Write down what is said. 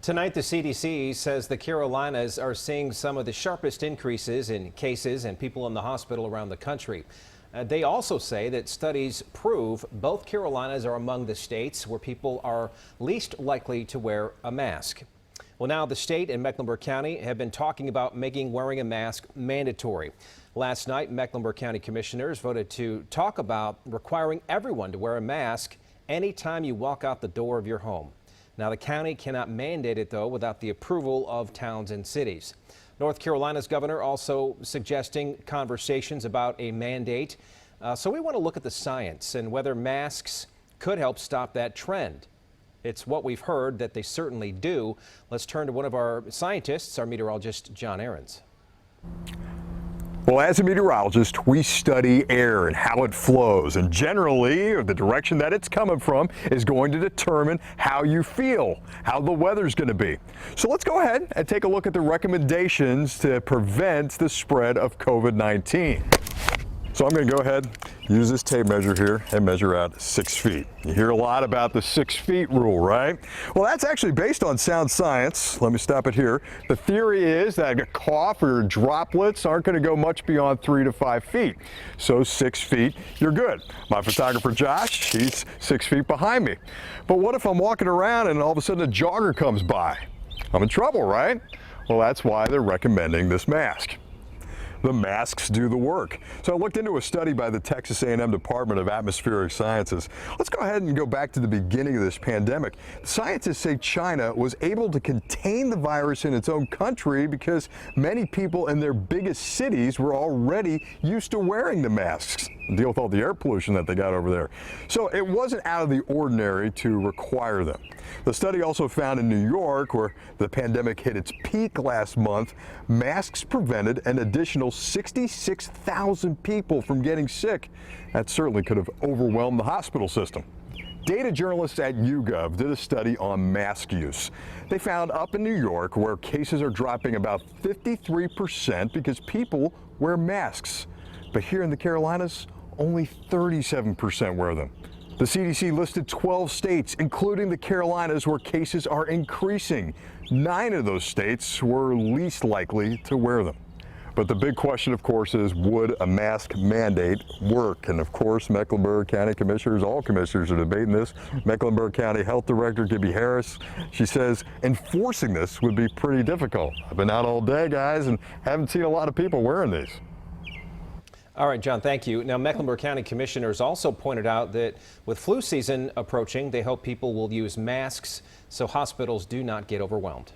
Tonight, the CDC says the Carolinas are seeing some of the sharpest increases in cases and people in the hospital around the country. They also say that studies prove both Carolinas are among the states where people are least likely to wear a mask. Well, now the state and Mecklenburg County have been talking about making wearing a mask mandatory. Last night, Mecklenburg County commissioners voted to talk about requiring everyone to wear a mask anytime you walk out the door of your home. Now, the county cannot mandate it, though, without the approval of towns and cities. North Carolina's governor also suggesting conversations about a mandate. So we want to look at the science and whether masks could help stop that trend. It's what we've heard that they certainly do. Let's turn to one of our scientists, our meteorologist, John Ahrens. Well, as a meteorologist, we study air and how it flows, and generally the direction that it's coming from is going to determine how you feel, how the weather's going to be. So let's go ahead and take a look at the recommendations to prevent the spread of COVID-19. So I'm going to go ahead, use this tape measure here and measure out 6 feet. You hear a lot about the 6 feet rule, right? Well, that's actually based on sound science. Let me stop it here. The theory is that a cough or droplets aren't going to go much beyond 3 to 5 feet. So 6 feet, you're good. My photographer Josh, he's 6 feet behind me. But what if I'm walking around and all of a sudden a jogger comes by? I'm in trouble, right? Well, that's why they're recommending this mask. The masks do the work. So I looked into a study by the Texas A&M Department of Atmospheric Sciences. Let's go ahead and go back to the beginning of this pandemic. Scientists say China was able to contain the virus in its own country because many people in their biggest cities were already used to wearing the masks. Deal with all the air pollution that they got over there. So it wasn't out of the ordinary to require them. The study also found in New York, where the pandemic hit its peak last month, masks prevented an additional 66,000 people from getting sick. That certainly could have overwhelmed the hospital system. Data journalists at YouGov did a study on mask use. They found up in New York where cases are dropping about 53% because people wear masks. But here in the Carolinas, only 37% wear them. The CDC listed 12 states, including the Carolinas, where cases are increasing. 9 of those states were least likely to wear them. But the big question, of course, is would a mask mandate work? And of course, Mecklenburg County commissioners, all commissioners are debating this. Mecklenburg County Health Director Gibby Harris, she says enforcing this would be pretty difficult. I've been out all day, guys, and haven't seen a lot of people wearing these. All right, John, thank you. Now, Mecklenburg County commissioners also pointed out that with flu season approaching, they hope people will use masks so hospitals do not get overwhelmed.